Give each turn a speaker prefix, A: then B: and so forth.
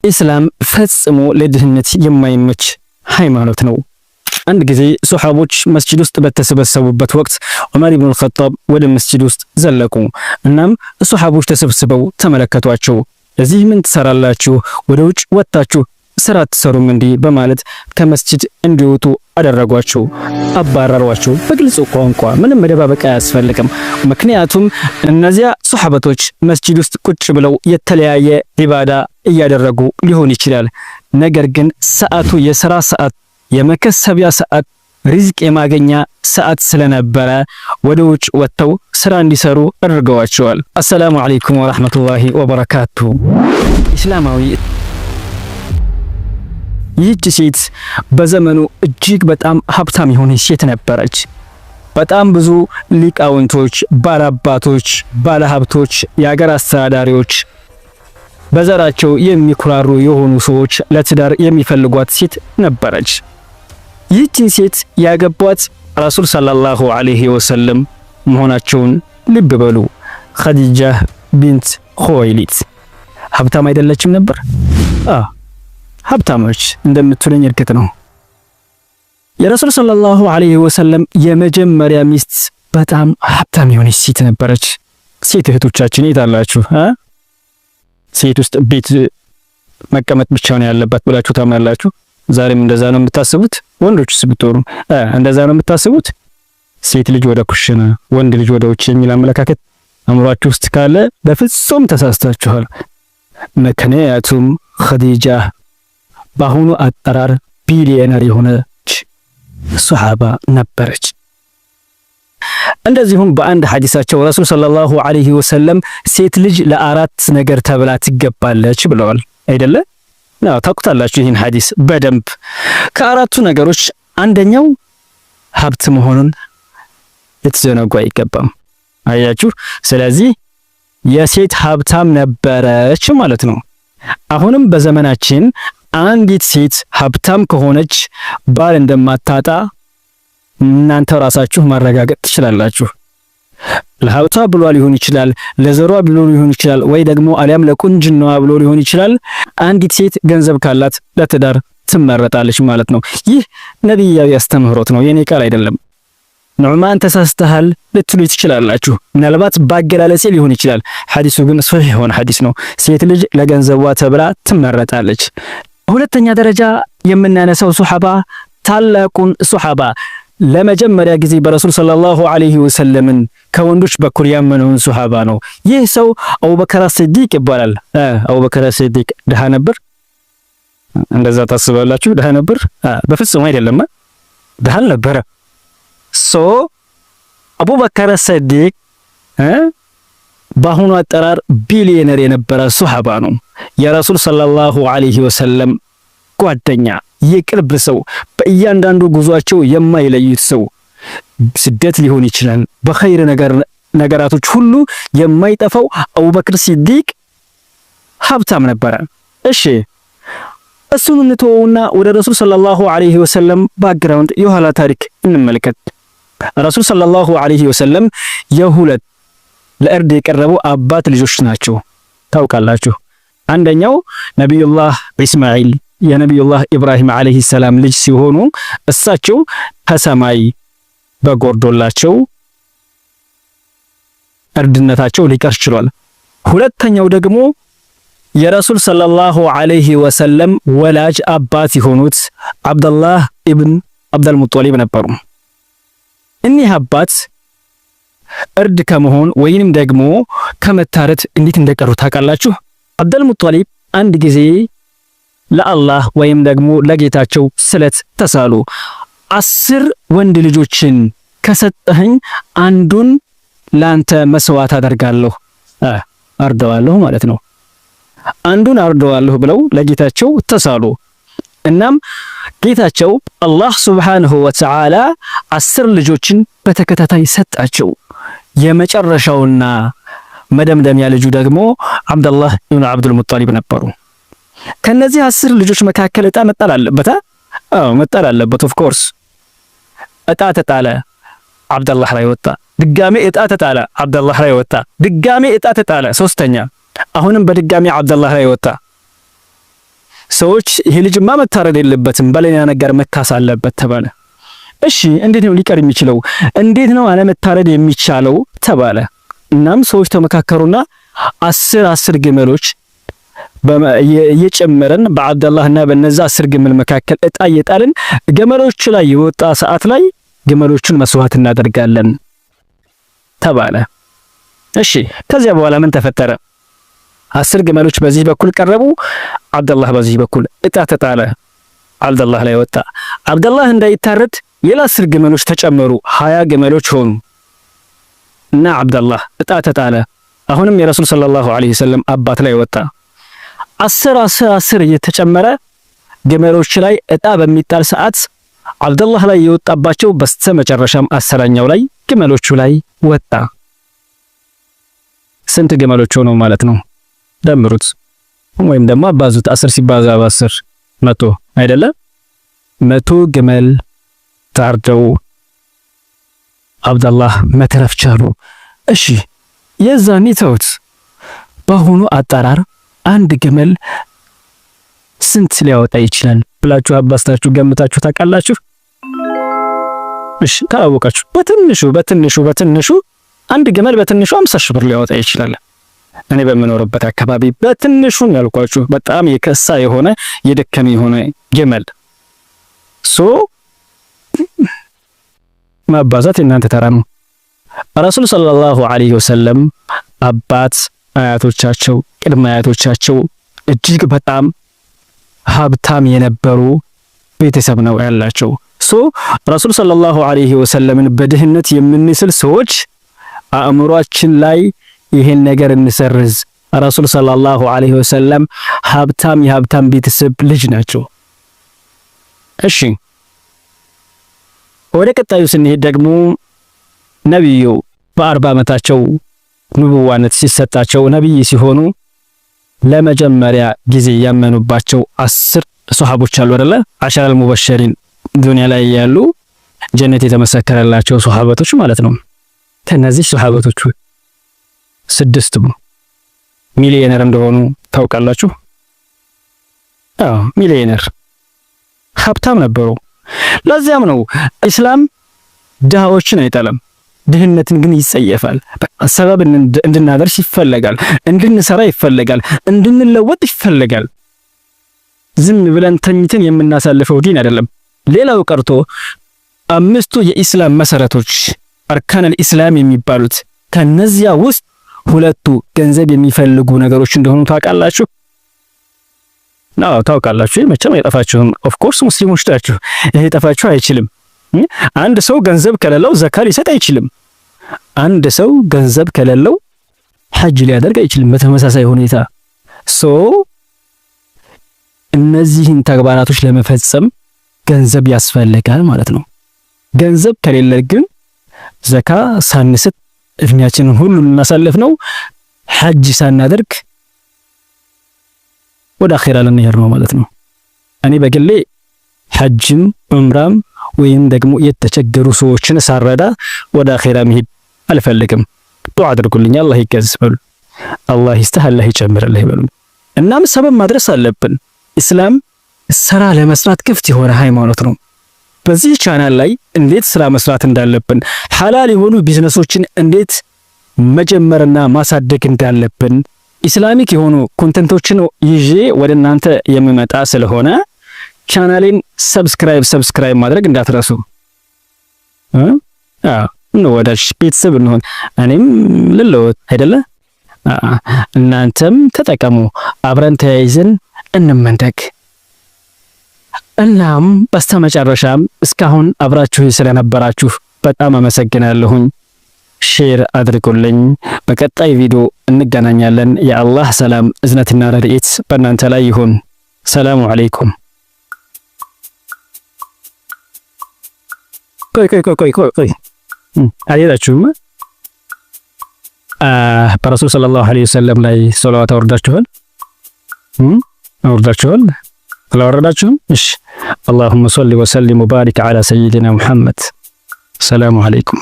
A: ኢስላም ፈጽሞ ለድህነት የማይመች ሃይማኖት ነው። አንድ ጊዜ ሱሐቦች መስጂድ ውስጥ በተሰበሰቡበት ወቅት ዑመር ኢብኑ አልኸጣብ ወደ መስጂድ ውስጥ ዘለቁ። እናም ሱሐቦች ተሰብስበው ተመለከቷቸው። እዚህ ምን ትሰራላችሁ? ወደ ውጭ ወጣችሁ ስራ አትሰሩም እንዴ? በማለት ከመስጂድ እንዲወጡ አደረጓቸው፣ አባረሯቸው። በግልጽ ቋንቋ ምንም መደባበቅ አያስፈልግም። ምክንያቱም እነዚያ ሱሐበቶች መስጂድ ውስጥ ቁጭ ብለው የተለያየ ዒባዳ እያደረጉ ሊሆን ይችላል። ነገር ግን ሰዓቱ የሥራ ሰዓት፣ የመከሰቢያ ሰዓት፣ ሪዝቅ የማገኛ ሰዓት ስለነበረ ወደ ውጭ ወጥተው ስራ እንዲሰሩ አድርገዋቸዋል። አሰላሙ አለይኩም ወራህመቱላሂ ወበረካቱ። ኢስላማዊ ይህች ሴት በዘመኑ እጅግ በጣም ሀብታም የሆነች ሴት ነበረች። በጣም ብዙ ሊቃውንቶች፣ ባላባቶች፣ ባለሀብቶች፣ የሀገር አስተዳዳሪዎች፣ በዘራቸው የሚኩራሩ የሆኑ ሰዎች ለትዳር የሚፈልጓት ሴት ነበረች። ይህችን ሴት ያገቧት ረሱል ሰለላሁ ዐለይሂ ወሰለም መሆናቸውን ልብ በሉ። ኸዲጃ ቢንት ኹወይሊድ ሀብታም አይደለችም ነበር? ሀብታሞች እንደምትሉኝ እርግጥ ነው። የረሱል ሰለላሁ ዐለይሂ ወሰለም የመጀመሪያ ሚስት በጣም ሀብታም የሆነች ሴት ነበረች። ሴት እህቶቻችን የት አላችሁ? ሴት ውስጥ ቤት መቀመጥ ብቻ ነው ያለባት ብላችሁ ታምናላችሁ? ዛሬም እንደዛ ነው የምታስቡት? ወንዶችስ ብትሆኑ እንደዛ ነው የምታስቡት? ሴት ልጅ ወደ ኩሽና፣ ወንድ ልጅ ወደ ውጭ የሚል አመለካከት አእምሯችሁ ውስጥ ካለ በፍጹም ተሳስታችኋል። ምክንያቱም ኸዲጃ በአሁኑ አጠራር ቢሊየነር የሆነች ሱሐባ ነበረች። እንደዚሁም በአንድ ሐዲሳቸው ረሱል ሰለላሁ ዐለይሂ ወሰለም ሴት ልጅ ለአራት ነገር ተብላ ትገባለች ብለዋል አይደለ? ታውቁታላችሁ ይህን ሐዲስ በደንብ። ከአራቱ ነገሮች አንደኛው ሀብት መሆኑን ልትዘነጉ አይገባም። አያችሁ? ስለዚህ የሴት ሀብታም ነበረች ማለት ነው። አሁንም በዘመናችን አንዲት ሴት ሀብታም ከሆነች ባል እንደማታጣ እናንተ ራሳችሁ ማረጋገጥ ትችላላችሁ። ለሀብቷ ብሏ ሊሆን ይችላል፣ ለዘሯ ብሎ ሊሆን ይችላል፣ ወይ ደግሞ አሊያም ለቁንጅናዋ ብሎ ሊሆን ይችላል። አንዲት ሴት ገንዘብ ካላት ለትዳር ትመረጣለች ማለት ነው። ይህ ነብያዊ አስተምህሮት ነው፣ የኔ ቃል አይደለም። ኑዕማን ተሳስተሃል ልትሉ ትችላላችሁ። ምናልባት ባገላለጼ ሊሆን ይችላል። ሐዲሱ ግን ሶሒህ የሆነ ሐዲስ ነው። ሴት ልጅ ለገንዘቧ ተብላ ትመረጣለች። ሁለተኛ ደረጃ የምናነሳው ሱሐባ ታላቁን ሱሐባ ለመጀመሪያ ጊዜ በረሱል ሰለላሁ ዐለይሂ ወሰለምን ከወንዶች በኩል ያመነውን ሱሐባ ነው። ይህ ሰው አቡበከር ሲዲቅ ይባላል። አቡበከር ሲዲቅ ድሃ ነበር? እንደዛ ታስባላችሁ? ድሃ ነበር? በፍጹም አይደለም። ድሃ አልነበረ። አቡበከር ሲዲቅ በአሁኑ አጠራር ቢሊየነር የነበረ ሱሐባ ነው። የረሱል ሰለላሁ ዐለይሂ ወሰለም ጓደኛ፣ የቅርብ ሰው፣ በእያንዳንዱ ጉዟቸው የማይለዩት ሰው፣ ስደት ሊሆን ይችላል፣ በኸይር ነገራቶች ሁሉ የማይጠፋው አቡበክር ሲዲቅ ሀብታም ነበረ። እሺ እሱን እንተወውና ወደ ረሱል ሰለላሁ ዐለይሂ ወሰለም ባክግራውንድ የኋላ ታሪክ እንመልከት። ረሱል ሰለላሁ ዐለይሂ ወሰለም የሁለት ለእርድ የቀረቡ አባት ልጆች ናቸው። ታውቃላችሁ። አንደኛው ነቢዩላህ ኢስማኤል የነቢዩላህ ኢብራሂም ዐለይሂ ሰላም ልጅ ሲሆኑ እሳቸው ከሰማይ በጎርዶላቸው እርድነታቸው ሊቀር ችሏል። ሁለተኛው ደግሞ የረሱል ሰለላሁ ዐለይሂ ወሰለም ወላጅ አባት የሆኑት አብደላህ ኢብን አብደል ሙጠሊብ ነበሩ። እኒህ አባት እርድ ከመሆን ወይንም ደግሞ ከመታረድ እንዴት እንደቀሩ ታውቃላችሁ? አብደል ሙጠሊብ አንድ ጊዜ ለአላህ ወይም ደግሞ ለጌታቸው ስለት ተሳሉ። 10 ወንድ ልጆችን ከሰጠኸኝ አንዱን ላንተ መስዋዕት አደርጋለሁ፣ አርደዋለሁ ማለት ነው። አንዱን አርደዋለሁ ብለው ለጌታቸው ተሳሉ። እናም ጌታቸው አላህ ሱብሓነሁ ወተዓላ 10 ልጆችን በተከታታይ ሰጣቸው። የመጨረሻውና መደምደሚያ ልጁ ደግሞ አብደላህ ኢብኑ አብዱል ሙጠሊብ ነበሩ። ከነዚህ 10 ልጆች መካከል እጣ መጣል አለበት። መጣል አለበት። ኦፍ ኮርስ እጣ ተጣለ፣ አብደላህ ላይ ወጣ። ድጋሜ እጣ ተጣለ፣ አብደላህ ላይ ወጣ። ድጋሜ እጣ ተጣለ፣ ሶስተኛ። አሁንም በድጋሜ አብደላህ ላይ ወጣ። ሰዎች ይሄ ልጅማ መታረድ የለበትም በሌላ ነገር መካስ አለበት ተባለ። እሺ እንዴት ነው ሊቀር የሚችለው? እንዴት ነው አለመታረድ የሚቻለው ተባለ። እናም ሰዎች ተመካከሩና 10 ግመሎች እየጨመረን በአብደላህና በነዛ 10 ግመል መካከል እጣ እየጣልን ግመሎቹ ላይ የወጣ ሰዓት ላይ ግመሎቹን መስዋዕት እናደርጋለን ተባለ። እሺ ከዚያ በኋላ ምን ተፈጠረ? 10 ግመሎች በዚህ በኩል ቀረቡ፣ አብደላህ በዚህ በኩል እጣ ተጣለ። አብደላህ ላይ ወጣ። አብደላህ እንዳይታረድ ሌላ 10 ግመሎች ተጨመሩ፣ 20 ግመሎች ሆኑ እና አብደላህ እጣ ተጣለ። አሁንም የረሱል ሰለላሁ ዐለይሂ ወሰለም አባት ላይ ወጣ። 10 እየተጨመረ ግመሎች ላይ እጣ በሚጣል ሰዓት አብደላህ ላይ የወጣባቸው በስተመጨረሻም 10ኛው ላይ ግመሎቹ ላይ ወጣ። ስንት ግመሎች ሆነው ማለት ነው? ደምሩት ወይም ደግሞ አባዙት። 10 ሲባዛ በ10 100 አይደለ? 100 ግመል ታርደው አብደላህ መትረፍ ቻሉ። እሺ የዛኔ ተውት። በአሁኑ አጠራር አንድ ግመል ስንት ሊያወጣ ይችላል ብላችሁ አባስታችሁ ገምታችሁ ታውቃላችሁ? እሺ ካወቃችሁ በትንሹ አንድ ግመል በትንሹ 50 ሺህ ብር ሊያወጣ ይችላል። እኔ በምኖርበት አካባቢ በትንሹ ያልኳችሁ በጣም የከሳ የሆነ የደከመ የሆነ ግመል ማባዛት የእናንተ ተራ ነው። ረሱል ሰለላሁ ዐለይሂ ወሰለም አባት አያቶቻቸው ቅድመ አያቶቻቸው እጅግ በጣም ሀብታም የነበሩ ቤተሰብ ነው ያላቸው። ረሱል ሰለላሁ ዐለይሂ ወሰለምን በድህነት የምንስል ሰዎች አእምሯችን ላይ ይሄን ነገር እንሰርዝ። ረሱል ሰለላሁ ዐለይሂ ወሰለም የሀብታም ቤተሰብ ልጅ ናቸው። እሺ ወደ ቀጣዩ ስንሄድ ደግሞ ነብዩ በ40 ዓመታቸው ንቡዋነት ሲሰጣቸው ነብይ ሲሆኑ ለመጀመሪያ ጊዜ ያመኑባቸው 10 ሱሐቦች አሉ አይደለ? 10 ሙበሸሪን ዱንያ ላይ ያሉ ጀነት የተመሰከረላቸው ሱሐቦች ማለት ነው። ከነዚህ ሱሐቦች 6 ሚሊዮነር እንደሆኑ ታውቃላችሁ? አዎ ሚሊዮነር ሀብታም ነበሩ። ለዚያም ነው ኢስላም ድሃዎችን አይጠላም፣ ድህነትን ግን ይጸየፋል። ሰበብ እንድናደርስ ይፈልጋል፣ እንድንሰራ ይፈልጋል፣ እንድንለወጥ ይፈልጋል። ዝም ብለን ተኝተን የምናሳልፈው ዲን አይደለም። ሌላው ቀርቶ 5ቱ የኢስላም መሰረቶች አርካነል ኢስላም የሚባሉት ከነዚያ ውስጥ 2ቱ ገንዘብ የሚፈልጉ ነገሮች እንደሆኑ ታውቃላችሁ? ታውቃላችሁ። መቼም አይጠፋችሁም። ኦፍ ኮርስ ሙስሊሞች ናችሁ። ይሄ ጠፋችሁ አይችልም። አንድ ሰው ገንዘብ ከሌለው ዘካ ሊሰጥ አይችልም። አንድ ሰው ገንዘብ ከሌለው ሐጅ ሊያደርግ አይችልም። በተመሳሳይ ሁኔታ እነዚህን ተግባራቶች ለመፈጸም ገንዘብ ያስፈልጋል ማለት ነው። ገንዘብ ከሌለ ግን ዘካ ሳንሰጥ እድሜያችንን ሁሉ ልናሳልፍ ነው። ሐጅ ሳናደርግ ወደ አኺራ ልንሄድ ነው ማለት ነው። እኔ በግሌ ሐጅም ዑምራም ወይም ደግሞ የተቸገሩ ሰዎችን ሳረዳ ወደ አኺራ መሄድ አልፈልግም። ዱዓ አድርጉልኝ፣ አላህ ይገዝ በሉ፣ አላህ ይስተህ፣ አላህ ይጨምርልህ በሉ። እናም ሰበብ ማድረስ አለብን። ኢስላም ስራ ለመስራት ክፍት የሆነ ሃይማኖት ነው። በዚህ ቻናል ላይ እንዴት ስራ መስራት እንዳለብን፣ ሐላል የሆኑ ቢዝነሶችን እንዴት መጀመርና ማሳደግ እንዳለብን ኢስላሚክ የሆኑ ኮንተንቶችን ይዤ ወደ እናንተ የምመጣ ስለሆነ ቻናሌን ሰብስክራይብ ማድረግ እንዳትረሱ። ወዳጅ ቤተሰብ እንሆን፣ እኔም ልለወጥ አይደለ? እናንተም ተጠቀሙ፣ አብረን ተያይዘን እንመንደግ። እናም በስተመጨረሻም እስካሁን አብራችሁ ስለነበራችሁ በጣም አመሰግናለሁኝ። ሼር አድርጉልኝ። በቀጣይ ቪዲዮ እንገናኛለን። የአላህ ሰላም እዝነትና ረድኤት በእናንተ ላይ ይሁን። ሰላሙ አለይኩም። ቆይ አልሄዳችሁም? በረሱል ሰለላሁ ዐለይሂ ወሰለም ላይ ሰላዋት አወርዳችኋል? አላወረዳችሁም? እሺ። አላሁመ ሶሊ ወሰሊም ወባሪክ ዐላ ሰይዲና ሙሐመድ። ሰላሙ አለይኩም።